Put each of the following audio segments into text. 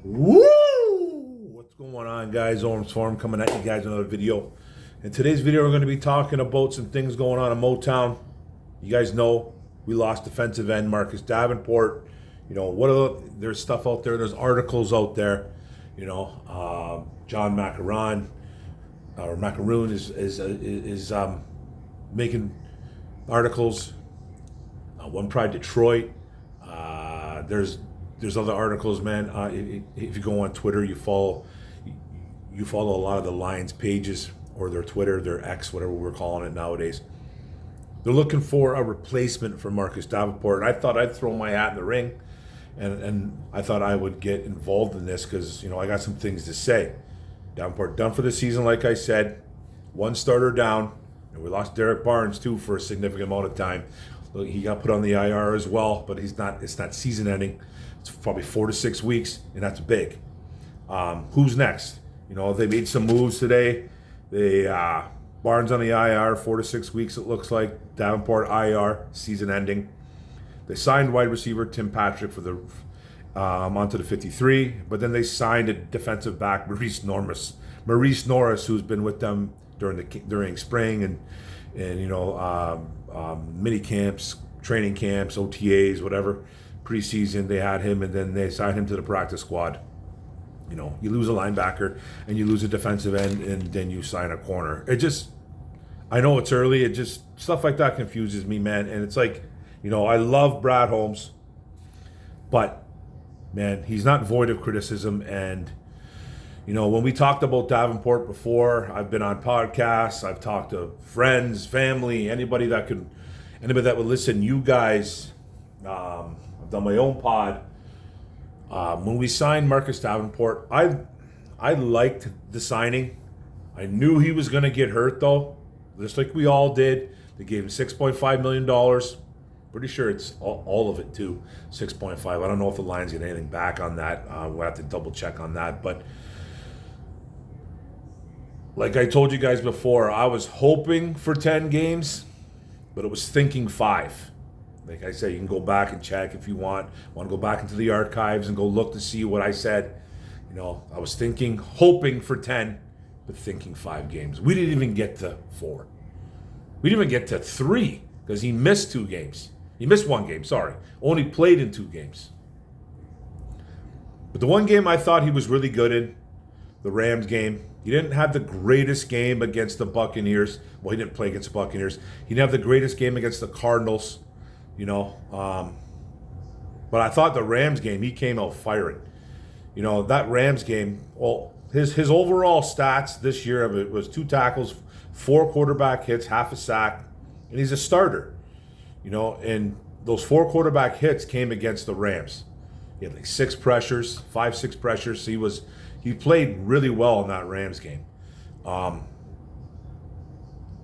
Woo! What's going on, guys? Holmes Forum coming at you guys with another video. In today's video, we're going to be talking about some things going on in Motown. You guys know we lost defensive end Marcus Davenport. You know, there's stuff out there. There's articles out there. You know, John Macaron or Macaroon is making articles. One Pride Detroit. There's other articles, man. If you go on Twitter, you follow a lot of the Lions pages or their Twitter, their X, whatever we're calling it nowadays. They're looking for a replacement for Marcus Davenport. And I thought I'd throw my hat in the ring, and I thought I would get involved in this because, you know, I got some things to say. Davenport done for the season, like I said. One starter down, and we lost Derek Barnes too for a significant amount of time. He got put on the IR as well, but it's not season ending. It's probably 4 to 6 weeks, and that's big. Who's next? You know, they made some moves today. Barnes on the IR, 4 to 6 weeks it looks like. Davenport IR, season ending. They signed wide receiver Tim Patrick for the onto the 53, but then they signed a defensive back Maurice Norris, who's been with them during spring and you know mini camps, training camps, OTAs, whatever. Preseason they had him, and then they signed him to the practice squad. You know, you lose a linebacker and you lose a defensive end, and then you sign a corner. I know it's early. Stuff like that confuses me, man. And it's like, you know, I love Brad Holmes, but man, he's not void of criticism. And you know, when we talked about Davenport before, I've been on podcasts, I've talked to friends, family, anybody that would listen. You guys, I've done my own pod. When we signed Marcus Davenport, I liked the signing. I knew he was going to get hurt though, just like we all did. They gave him $6.5 million. Pretty sure it's all of it too, 6.5. I don't know if the Lions get anything back on that. We'll have to double check on that. But like I told you guys before, I was hoping for 10 games, but it was thinking 5. Like I said, you can go back and check if you want to go back into the archives and go look to see what I said. You know, I was hoping for 10, but thinking 5 games. We didn't even get to 4. We didn't even get to 3 because he missed 2 games. He missed 1 game, sorry. Only played in 2 games. But the one game I thought he was really good in, the Rams game, he didn't have the greatest game against the Buccaneers. Well, he didn't play against the Buccaneers. He didn't have the greatest game against the Cardinals. You know, but I thought the Rams game, he came out firing. You know, that Rams game, well, his overall stats this year of it was 2 tackles, 4 quarterback hits, half a sack, and he's a starter. You know, and those 4 quarterback hits came against the Rams. He had like 6 pressures, 5-6 pressures. He played really well in that Rams game. But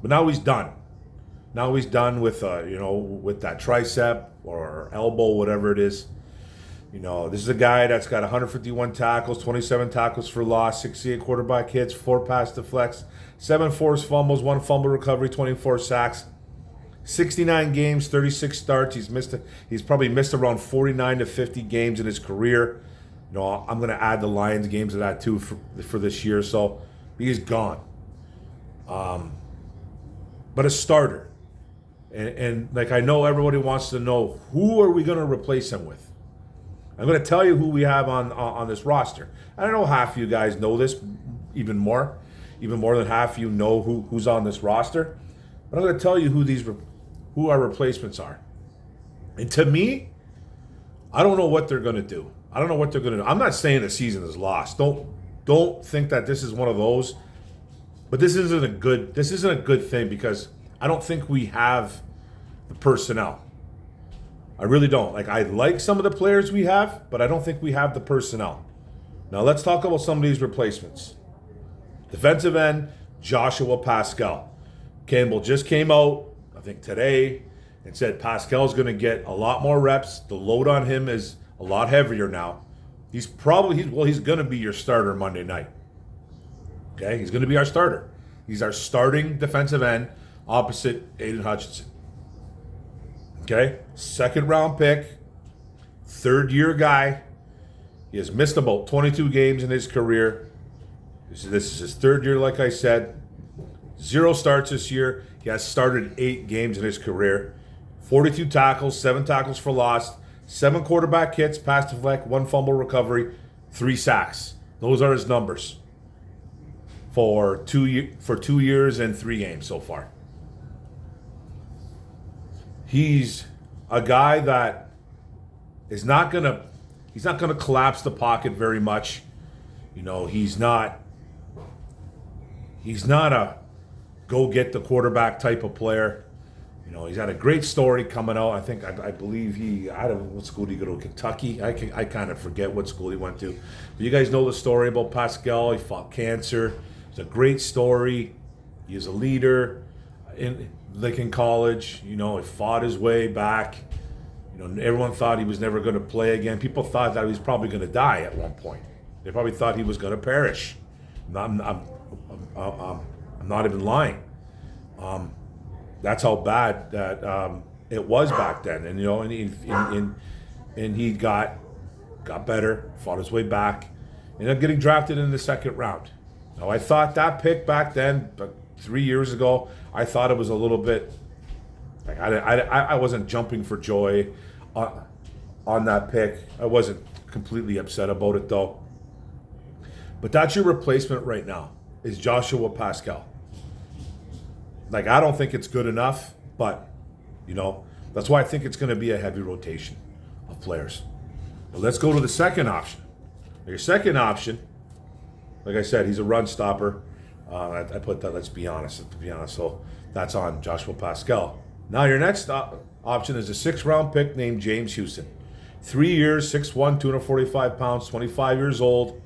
now he's done. Now he's done with, you know, with that tricep or elbow, whatever it is. You know, this is a guy that's got 151 tackles, 27 tackles for loss, 68 quarterback hits, 4 pass deflects, 7 forced fumbles, 1 fumble recovery, 24 sacks, 69 games, 36 starts. He's probably missed around 49 to 50 games in his career. You know, I'm going to add the Lions games to that too for this year. So he's gone. But a starter. And like I know everybody wants to know, who are we going to replace him with? I'm going to tell you who we have on this roster. I know half of you guys know this, even more than half of you know who's on this roster. But I'm going to tell you who our replacements are. And to me, I don't know what they're going to do. I don't know what they're going to do. I'm not saying the season is lost. Don't think that this is one of those. But this isn't a good thing because I don't think we have the personnel. I really don't. Like, I like some of the players we have, but I don't think we have the personnel. Now, let's talk about some of these replacements. Defensive end, Joshua Pascal. Campbell just came out, I think today, and said Pascal's going to get a lot more reps. The load on him is a lot heavier now. He's going to be your starter Monday night. Okay, he's going to be our starter. He's our starting defensive end opposite Aiden Hutchinson. Okay, 2nd round pick, 3rd year guy. He has missed about 22 games in his career. This is his third year, like I said. 0 starts this year. He has started 8 games in his career. 42 tackles, 7 tackles for loss, 7 quarterback hits, pass deflect, 1 fumble recovery, 3 sacks. Those are his numbers for 2 years and 3 games so far. He's a guy that is not gonna collapse the pocket very much. You know, he's not a go get the quarterback type of player. You know, he's had a great story coming out. I believe I don't know what school did he go to, Kentucky? I kind of forget what school he went to. But you guys know the story about Pascal. He fought cancer. It's a great story. He is a leader in Lincoln College. You know, he fought his way back. You know, everyone thought he was never going to play again. People thought that he was probably going to die at one point. They probably thought he was going to perish. I'm not even lying. That's how bad that it was back then. And you know, and he got better, fought his way back, ended up getting drafted in the 2nd round. Now I thought that pick back then, but 3 years ago, I thought it was a little bit like I wasn't jumping for joy on that pick. I wasn't completely upset about it though. But that's your replacement right now, is Joshua Pascal. Like, I don't think it's good enough, but, you know, that's why I think it's going to be a heavy rotation of players. But let's go to the second option. Your second option, like I said, he's a run stopper. I put that, let's be honest. So that's on Joshua Pascal. Now your next option is a 6th-round pick named James Houston. 3 years, 6'1", 245 pounds, 25 years old.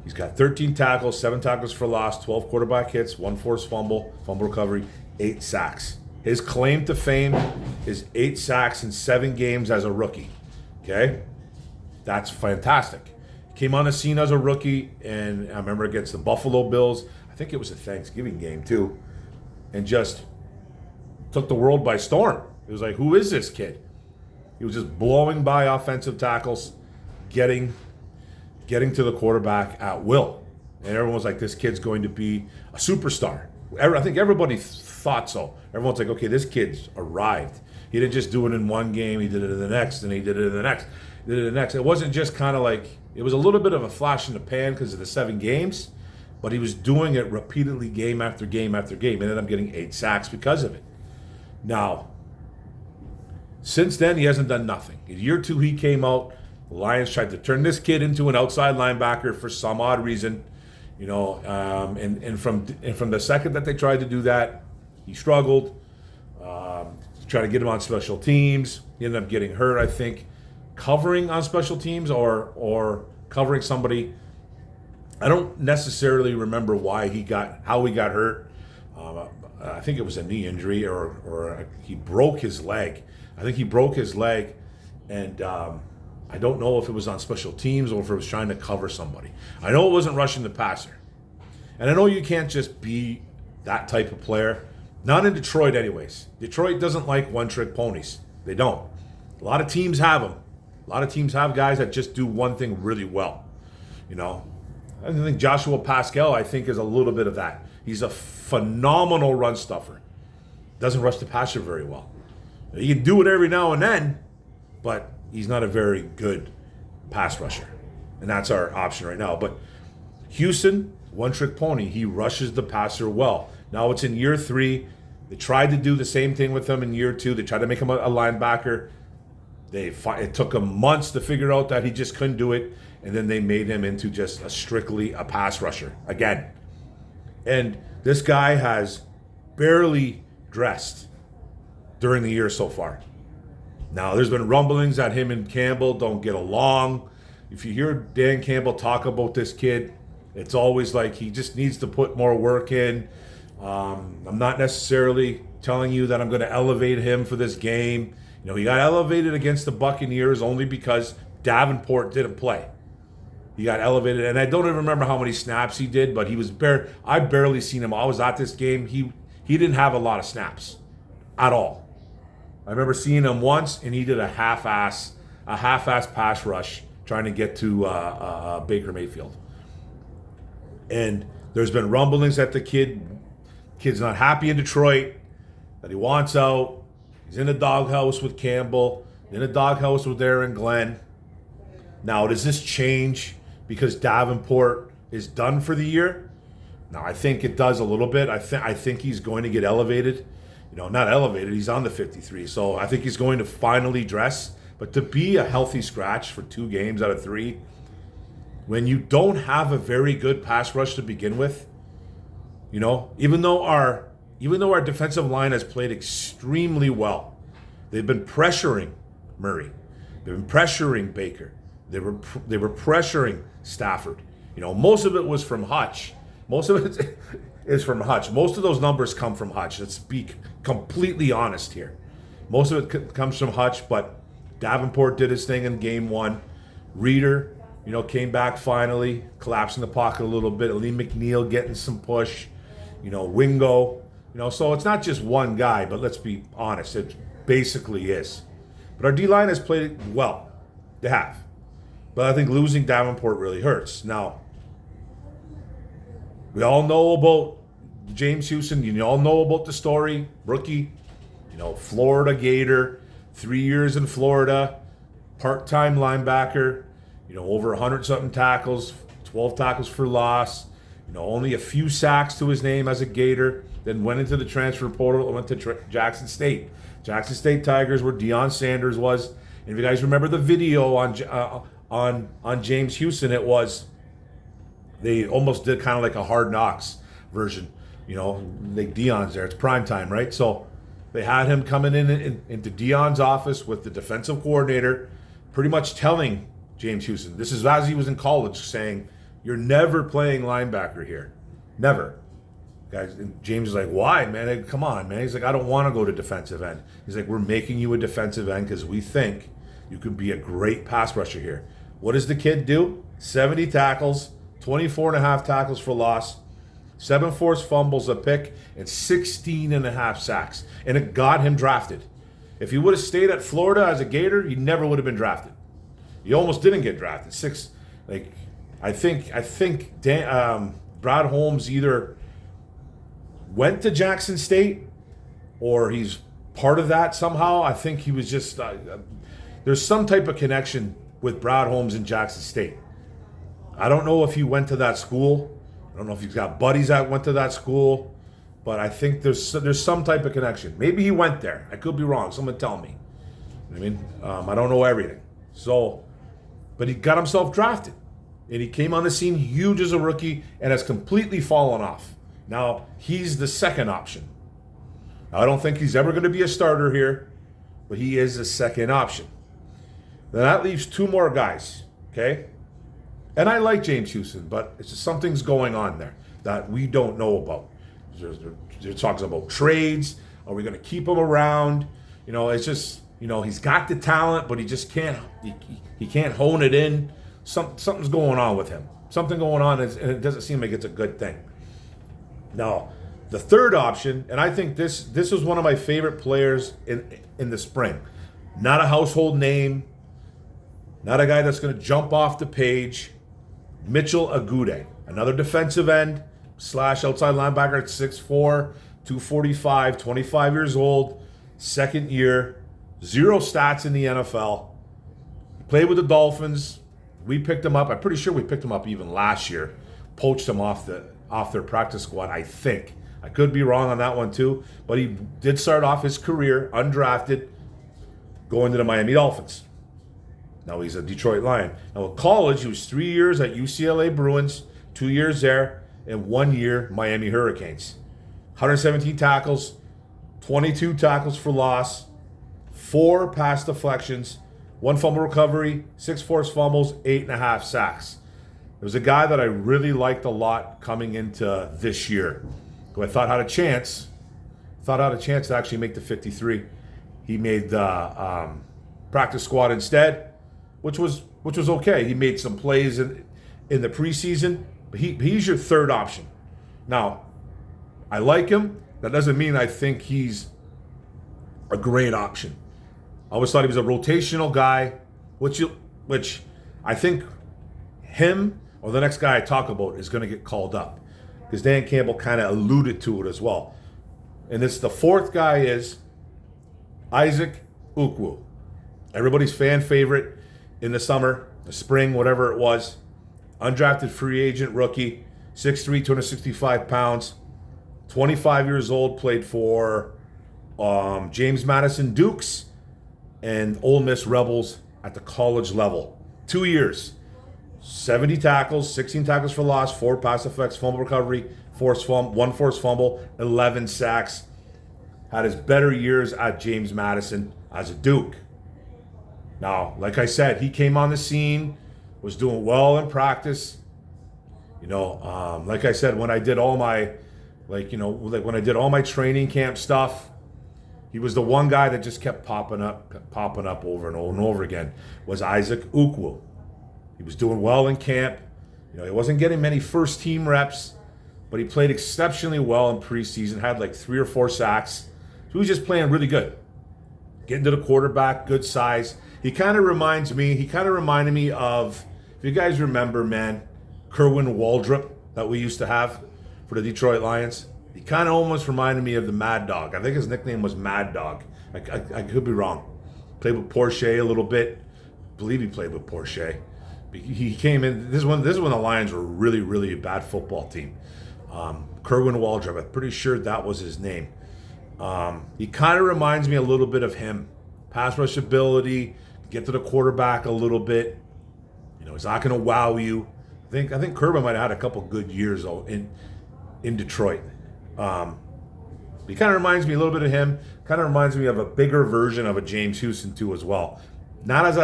He's got 13 tackles, 7 tackles for loss, 12 quarterback hits, 1 forced fumble recovery, 8 sacks. His claim to fame is 8 sacks in 7 games as a rookie. Okay? That's fantastic. He came on the scene as a rookie, and I remember against the Buffalo Bills. I think it was a Thanksgiving game, too. And just took the world by storm. It was like, who is this kid? He was just blowing by offensive tackles, getting to the quarterback at will. And everyone was like, this kid's going to be a superstar. I think everybody thought so. Everyone's like, okay, this kid's arrived. He didn't just do it in one game, he did it in the next, and he did it in the next. It wasn't just kind of like, it was a little bit of a flash in the pan because of the 7 games, but he was doing it repeatedly game after game after game. Ended up getting 8 sacks because of it. Now, since then, he hasn't done nothing. In year 2, he came out. The Lions tried to turn this kid into an outside linebacker for some odd reason, you know. And from the second that they tried to do that, he struggled. Try to get him on special teams. He ended up getting hurt, I think, covering on special teams or covering somebody. I don't necessarily remember how he got hurt. I think it was a knee injury or he broke his leg. I think he broke his leg, and I don't know if it was on special teams or if it was trying to cover somebody. I know it wasn't rushing the passer. And I know you can't just be that type of player. Not in Detroit anyways. Detroit doesn't like one-trick ponies. They don't. A lot of teams have them. A lot of teams have guys that just do one thing really well. You know, I think Joshua Pascal, I think, is a little bit of that. He's a phenomenal run stuffer. Doesn't rush the passer very well. He can do it every now and then, but he's not a very good pass rusher. And that's our option right now. But Houston, one-trick pony. He rushes the passer well. Now it's in year 3. They tried to do the same thing with him in year 2. They tried to make him a linebacker. It took them months to figure out that he just couldn't do it. And then they made him into just strictly a pass rusher again. And this guy has barely dressed during the year so far. Now, there's been rumblings that him and Campbell don't get along. If you hear Dan Campbell talk about this kid, it's always like he just needs to put more work in. I'm not necessarily telling you that I'm going to elevate him for this game. You know, he got elevated against the Buccaneers only because Davenport didn't play. He got elevated, and I don't even remember how many snaps he did, but he was I barely seen him. I was at this game. He didn't have a lot of snaps at all. I remember seeing him once, and he did a half-ass pass rush trying to get to Baker Mayfield. And there's been rumblings that kid's not happy in Detroit, that he wants out. He's in the doghouse with Campbell, in the doghouse with Aaron Glenn. Now, does this change because Davenport is done for the year? No, I think it does a little bit. I think he's going to get elevated. Not elevated. He's on the 53, so I think he's going to finally dress. But to be a healthy scratch for 2 games out of 3, when you don't have a very good pass rush to begin with, even though our defensive line has played extremely well, they've been pressuring Murray, they've been pressuring Baker, they were pressuring Stafford. Most of it was from Hutch. Most of it is from Hutch. Most of those numbers come from Hutch. Let's be completely honest here. Most of it comes from Hutch, but Davenport did his thing in game 1. Reeder, came back finally, collapsed in the pocket a little bit. Lee McNeil getting some push. Wingo. So it's not just one guy, but let's be honest, it basically is. But our D-line has played well. They have. But I think losing Davenport really hurts. Now, we all know about James Houston. You all know about the story. Rookie, Florida Gator, 3 years in Florida, part-time linebacker, over 100-something tackles, 12 tackles for loss, only a few sacks to his name as a Gator, then went into the transfer portal and went to Jackson State. Jackson State Tigers, where Deion Sanders was. And if you guys remember the video on James Houston, it was, they almost did kind of like a Hard Knocks version. Like Deion's there. It's prime time, right? So they had him coming into Deion's office with the defensive coordinator, pretty much telling James Houston, this is as he was in college, saying, you're never playing linebacker here. Never. Guys, and James is like, why, man? Come on, man. He's like, I don't want to go to defensive end. He's like, we're making you a defensive end because we think you could be a great pass rusher here. What does the kid do? 70 tackles, 24 and a half tackles for loss, 7 forced fumbles, a pick, and 16 and a half sacks. And it got him drafted. If he would have stayed at Florida as a Gator, he never would have been drafted. He almost didn't get drafted. I think Brad Holmes either went to Jackson State or he's part of that somehow. I think he was just there's some type of connection with Brad Holmes in Jackson State. I don't know if he went to that school. I don't know if he's got buddies that went to that school, but I think there's some type of connection. Maybe he went there. I could be wrong. Someone tell me. I don't know everything. But he got himself drafted. And he came on the scene huge as a rookie and has completely fallen off. Now, he's the second option. Now, I don't think he's ever going to be a starter here, but he is the second option. Then that leaves 2 more guys, okay? And I like James Houston, but it's just something's going on there that we don't know about. There's talks about trades. Are we going to keep him around? It's just, he's got the talent, but he just can't, he can't hone it in. Something's going on with him. Something going on, and it doesn't seem like it's a good thing. Now, the third option, and I think this was one of my favorite players in the spring. Not a household name, not a guy that's going to jump off the page. Mitchell Agude, another defensive end / outside linebacker at 6'4", 245, 25 years old, second year, 0 stats in the NFL. Played with the Dolphins. We picked him up. I'm pretty sure we picked him up even last year. Poached him off their practice squad, I think. I could be wrong on that one too, but he did start off his career undrafted, going to the Miami Dolphins. Now he's a Detroit Lion. Now in college, he was 3 years at UCLA Bruins, 2 years there, and 1 year Miami Hurricanes. 117 tackles, 22 tackles for loss, 4 pass deflections, 1 fumble recovery, 6 forced fumbles, 8.5 sacks. It was a guy that I really liked a lot coming into this year, who I thought had a chance to actually make the 53. He made the practice squad instead, which was okay. He made some plays in the preseason, but he's your third option. Now, I like him. That doesn't mean I think he's a great option. I always thought he was a rotational guy, which I think him or the next guy I talk about is going to get called up because Dan Campbell kind of alluded to it as well. And the fourth guy is Isaac Ukwu. Everybody's fan favorite in the summer, the spring, whatever it was. Undrafted free agent rookie, 6'3", 265 pounds, 25 years old, played for James Madison Dukes and Ole Miss Rebels at the college level. 2 years, 70 tackles, 16 tackles for loss, 4 pass deflects, fumble recovery, 1 forced fumble, 11 sacks. Had his better years at James Madison as a Duke. Now, like I said, he came on the scene, was doing well in practice. Like I said, when I did all my, when I did all my training camp stuff, he was the one guy that just kept popping up over and over and over again, was Isaac Ukwu. He was doing well in camp. He wasn't getting many first team reps, but he played exceptionally well in preseason, had like 3 or 4 sacks. So he was just playing really good. Getting to the quarterback, good size. He kind of reminded me of, if you guys remember, man, Kerwin Waldrop that we used to have for the Detroit Lions. He kind of almost reminded me of the Mad Dog. I think his nickname was Mad Dog. I could be wrong. Played with Porsche a little bit. I believe he played with Porsche. He came in. This is when the Lions were really, really a bad football team. Kerwin Waldrop. I'm pretty sure that was his name. He kind of reminds me a little bit of him. Pass rush ability, get to the quarterback a little bit. He's not going to wow you. I think Kerwin might have had a couple good years though in Detroit. He kind of reminds me a little bit of him. Kind of reminds me of a bigger version of a James Houston too as well. Not as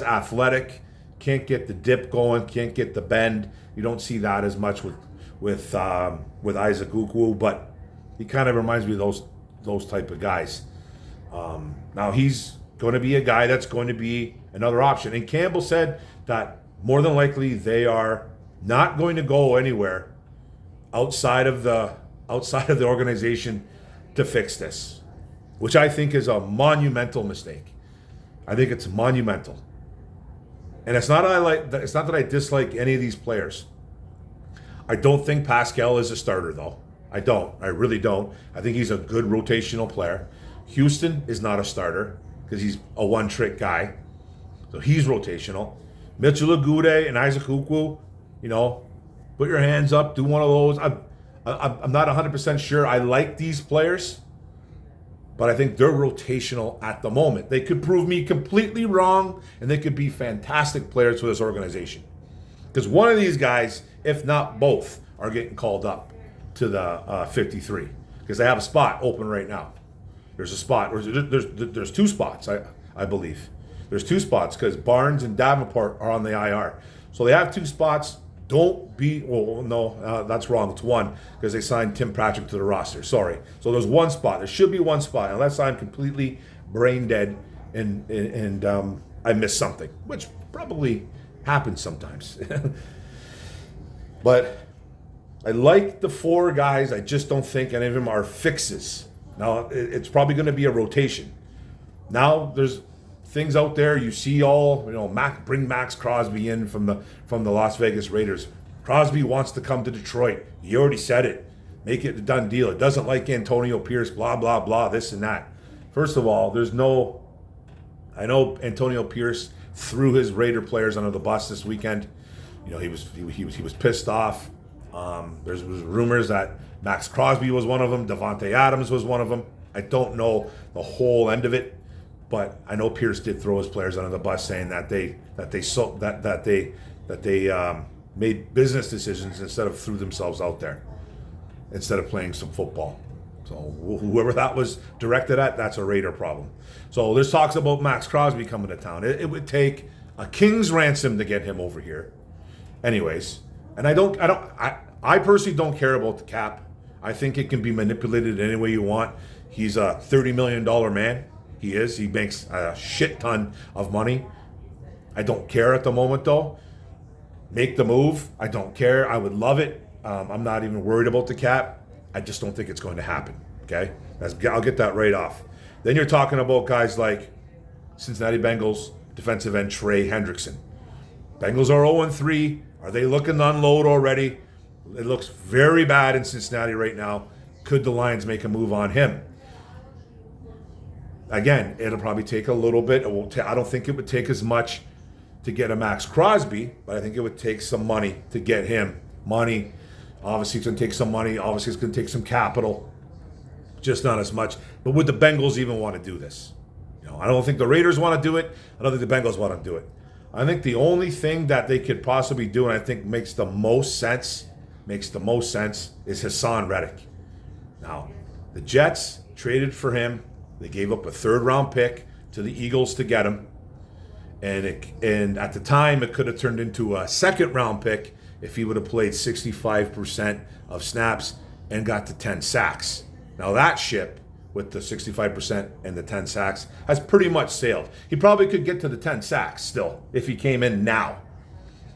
athletic. Can't get the dip going. Can't get the bend. You don't see that as much with Isaac Ukwu, but he kind of reminds me of those type of guys. Now he's going to be a guy that's going to be another option. And Campbell said that more than likely they are not going to go anywhere outside of the organization to fix this, which I think is a monumental mistake. I think it's monumental. And it's not that I dislike any of these players. I don't think Pascal is a starter though. I don't. I really don't. I think he's a good rotational player. Houston is not a starter because he's a one-trick guy. So he's rotational. Mitchell Agude and Isaac Ukwu, put your hands up, do one of those. I'm not 100% sure I like these players, but I think they're rotational at the moment. They could prove me completely wrong, and they could be fantastic players for this organization. Because one of these guys, if not both, are getting called up to the 53 because they have a spot open right now. There's a spot. There's 2 spots, I believe. There's 2 spots because Barnes and Davenport are on the IR. So they have 2 spots. That's wrong. It's 1 because they signed Tim Patrick to the roster. Sorry. So there's 1 spot. There should be 1 spot unless I'm completely brain dead and I missed something, which probably happens sometimes. But I like the 4 guys. I just don't think any of them are fixes. Now, it's probably going to be a rotation. Now, there's things out there you see bring Max Crosby in from the Las Vegas Raiders. Crosby wants to come to Detroit. He already said it. Make it a done deal. It doesn't like Antonio Pierce, blah, blah, blah, this and that. First of all, I know Antonio Pierce threw his Raider players under the bus this weekend. He was pissed off. There was rumors that Max Crosby was one of them. Devontae Adams was one of them. I don't know the whole end of it, but I know Pierce did throw his players under the bus, saying that they made business decisions instead of threw themselves out there, instead of playing some football. So whoever that was directed at, that's a Raider problem. So there's talks about Max Crosby coming to town. It would take a king's ransom to get him over here. Anyways, and I personally don't care about the cap. I think it can be manipulated any way you want. He's a $30 million man. He is. He makes a shit ton of money. I don't care at the moment, though. Make the move. I don't care. I would love it. I'm not even worried about the cap. I just don't think it's going to happen. Okay? I'll get that right off. Then you're talking about guys like Cincinnati Bengals defensive end Trey Hendrickson. Bengals are 0-3. Are they looking to unload already? It looks very bad in Cincinnati right now. Could the Lions make a move on him? Again, it'll probably take a little bit. I don't think it would take as much to get a Max Crosby, but I think it would take some money to get him. Money, obviously it's going to take some money. Obviously it's going to take some capital. Just not as much. But would the Bengals even want to do this? I don't think the Raiders want to do it. I don't think the Bengals want to do it. I think the only thing that they could possibly do, and I think makes the most sense, is Hassan Reddick. Now, the Jets traded for him. They gave up a third-round pick to the Eagles to get him. And at the time, it could have turned into a second-round pick if he would have played 65% of snaps and got to 10 sacks. Now, that ship, with the 65% and the 10 sacks, has pretty much sailed. He probably could get to the 10 sacks still if he came in now.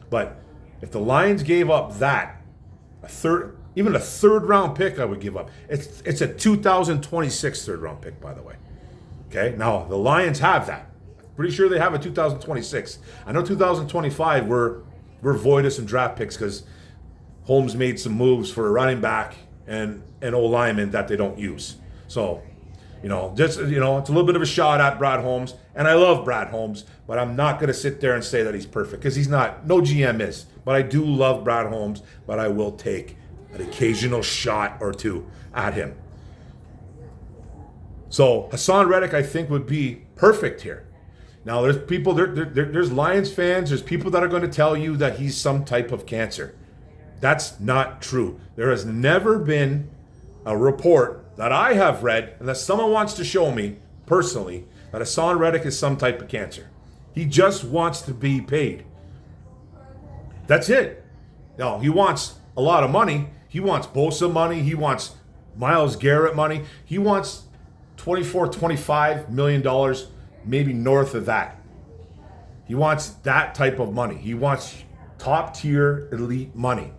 But if the Lions gave up that, even a third-round pick I would give up. It's a 2026 third-round pick, by the way. Okay? Now, the Lions have that. Pretty sure they have a 2026. I know 2025 we're void of some draft picks because Holmes made some moves for a running back and an O-lineman that they don't use. So, it's a little bit of a shot at Brad Holmes. And I love Brad Holmes, but I'm not going to sit there and say that he's perfect because he's not. No GM is. But I do love Brad Holmes, but I will take an occasional shot or two at him. So Hassan Reddick, I think, would be perfect here. Now, there's people, there's Lions fans, there's people that are going to tell you that he's some type of cancer. That's not true. There has never been a report that I have read, unless someone wants to show me personally, that Hassan Reddick is some type of cancer. He just wants to be paid. That's it. Now, he wants a lot of money. He wants Bosa money. He wants Myles Garrett money. He wants $25 million, maybe north of that. He wants that type of money. He wants top-tier elite money.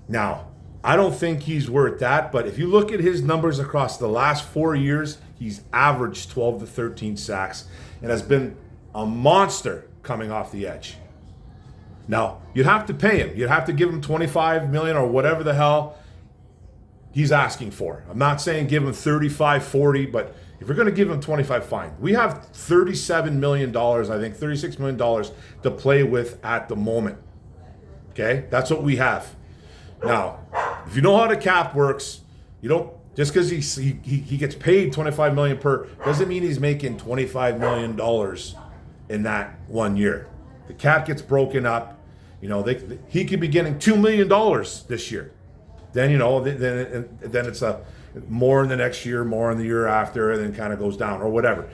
Now, I don't think he's worth that, but if you look at his numbers across the last 4 years, he's averaged 12 to 13 sacks and has been a monster coming off the edge. Now, you'd have to pay him. You'd have to give him $25 million or whatever the hell he's asking for. I'm not saying give him 35, 40, but if you're going to give him 25, fine. We have $37 million, I think, $36 million to play with at the moment. Okay? That's what we have. Now, if you know how the cap works, you don't, just because he gets paid $25 million per, doesn't mean he's making $25 million in that 1 year. The cap gets broken up. He could be getting $2 million this year. Then, then it's more in the next year, more in the year after, and then kind of goes down or whatever.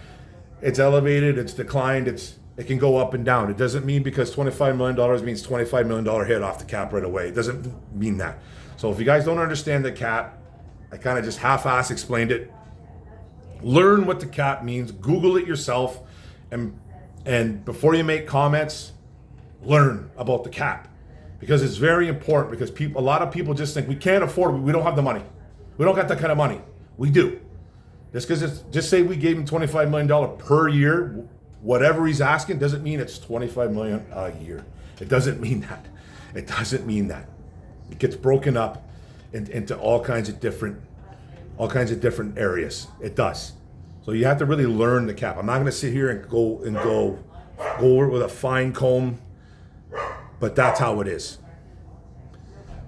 It's elevated, it's declined, it can go up and down. It doesn't mean because $25 million means $25 million hit off the cap right away. It doesn't mean that. So if you guys don't understand the cap, I kind of just half-ass explained it. Learn what the cap means. Google it yourself. And before you make comments, learn about the cap. Because it's very important, because a lot of people just think we can't afford it. We don't have the money. We don't got that kind of money. We do. Just say we gave him $25 million per year, whatever he's asking, doesn't mean it's $25 million a year. It doesn't mean that. It doesn't mean that. It gets broken up into all kinds of different areas. It does. So you have to really learn the cap. I'm not going to sit here and go over it with a fine comb, but that's how it is.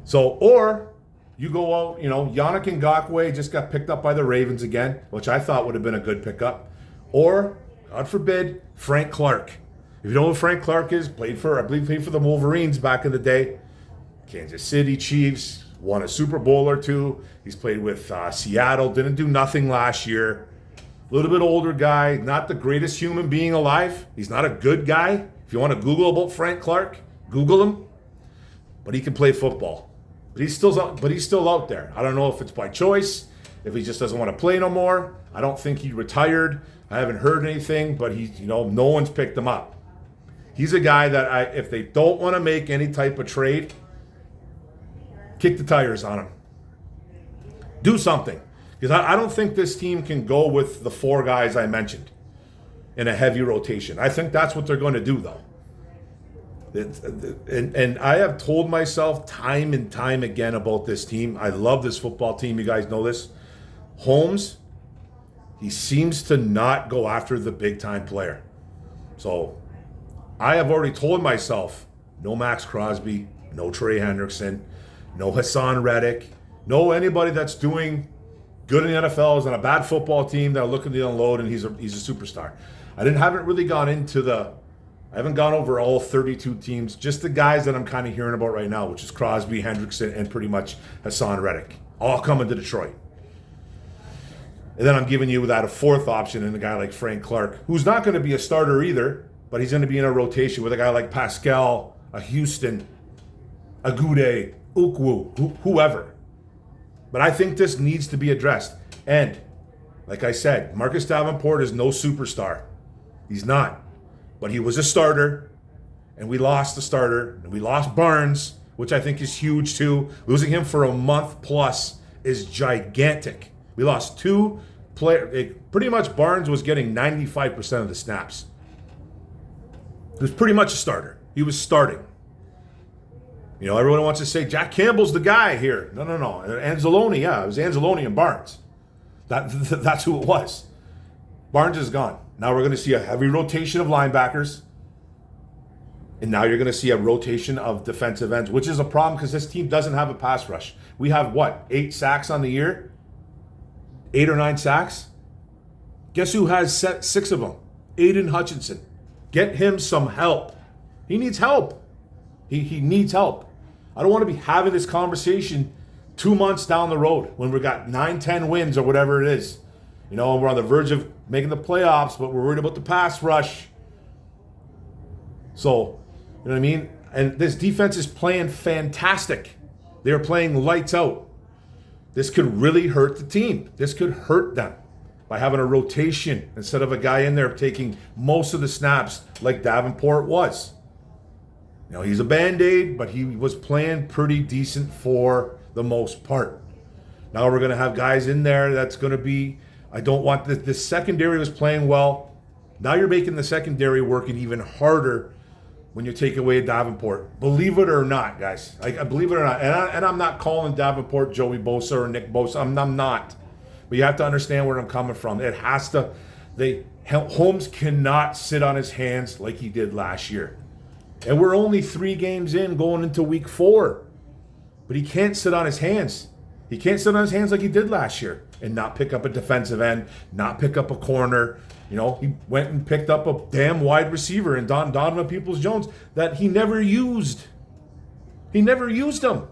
So, or you go out, Yannick Ngakoue just got picked up by the Ravens again, which I thought would have been a good pickup. Or, God forbid, Frank Clark. If you know who Frank Clark is, played for the Wolverines back in the day. Kansas City Chiefs, won a Super Bowl or two. He's played with Seattle, didn't do nothing last year. A little bit older guy, not the greatest human being alive. He's not a good guy. If you want to Google about Frank Clark, Google him. But he can play football. But he's still out there. I don't know if it's by choice, if he just doesn't want to play no more. I don't think he retired. I haven't heard anything, but no one's picked him up. He's a guy that if they don't want to make any type of trade, kick the tires on him. Do something. Because I don't think this team can go with the four guys I mentioned in a heavy rotation. I think that's what they're going to do, though. And I have told myself time and time again about this team. I love this football team. You guys know this. Holmes, he seems to not go after the big time player. So I have already told myself, no Max Crosby, no Trey Hendrickson, no Hassan Reddick, no anybody that's doing good in the NFL is on a bad football team that are looking to unload and he's a superstar. Haven't really gone into I haven't gone over all 32 teams, just the guys that I'm kind of hearing about right now, which is Crosby, Hendrickson, and pretty much Hassan Reddick, all coming to Detroit. And then I'm giving you that a fourth option in a guy like Frank Clark, who's not going to be a starter either, but he's going to be in a rotation with a guy like Pascal, a Houston, a Goudet, Ukwu, whoever. But I think this needs to be addressed. And like I said, Marcus Davenport is no superstar. He's not. But he was a starter, and we lost the starter, and we lost Barnes, which I think is huge too. Losing him for a month plus is gigantic. We lost two players. Pretty much Barnes was getting 95% of the snaps. He was pretty much a starter. He was starting. You know, everyone wants to say Jack Campbell's the guy here. No. Anzalone, yeah, it was Anzalone and Barnes. That's who it was. Barnes is gone. Now we're going to see a heavy rotation of linebackers. And now you're going to see a rotation of defensive ends, which is a problem because this team doesn't have a pass rush. We have, 8 sacks on the year? 8 or 9 sacks? Guess who has 6 of them? Aiden Hutchinson. Get him some help. He needs help. He needs help. I don't want to be having this conversation 2 months down the road when we've got 9-10 wins or whatever it is. You know, we're on the verge of making the playoffs, but we're worried about the pass rush. So, you know what I mean? And this defense is playing fantastic. They're playing lights out. This could really hurt the team. This could hurt them by having a rotation instead of a guy in there taking most of the snaps like Davenport was. You know, he's a Band-Aid, but he was playing pretty decent for the most part. Now we're going to have guys in there that's going to be, I don't want the secondary was playing well. Now you're making the secondary working even harder when you take away Davenport. Believe it or not, guys. I believe it or not. And I'm not calling Davenport Joey Bosa or Nick Bosa. I'm not. But you have to understand where I'm coming from. It has to, Holmes cannot sit on his hands like he did last year. And we're only 3 games in going into week 4. But he can't sit on his hands. He can't sit on his hands like he did last year and not pick up a defensive end, not pick up a corner. You know, he went and picked up a damn wide receiver in Donovan Peoples-Jones that he never used. He never used him.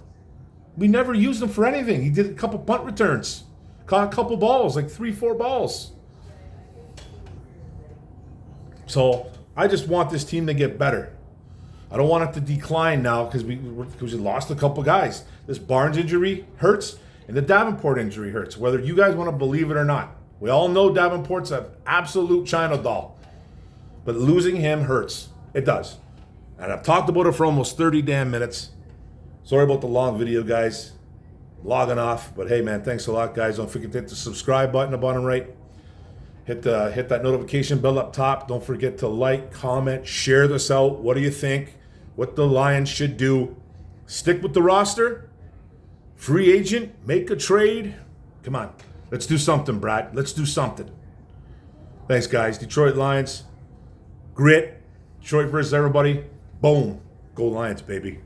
We never used him for anything. He did a couple punt returns. Caught a couple balls, like 3-4 balls. So I just want this team to get better. I don't want it to decline now because we lost a couple guys. This Barnes injury hurts, and the Davenport injury hurts, whether you guys want to believe it or not. We all know Davenport's an absolute China doll. But losing him hurts. It does. And I've talked about it for almost 30 damn minutes. Sorry about the long video, guys. Logging off. But hey, man, thanks a lot, guys. Don't forget to hit the subscribe button up bottom right. Hit that notification bell up top. Don't forget to like, comment, share this out. What do you think? What the Lions should do? Stick with the roster? Free agent? Make a trade? Come on. Let's do something, Brad. Let's do something. Thanks, guys. Detroit Lions. Grit. Detroit versus everybody. Boom. Go Lions, baby.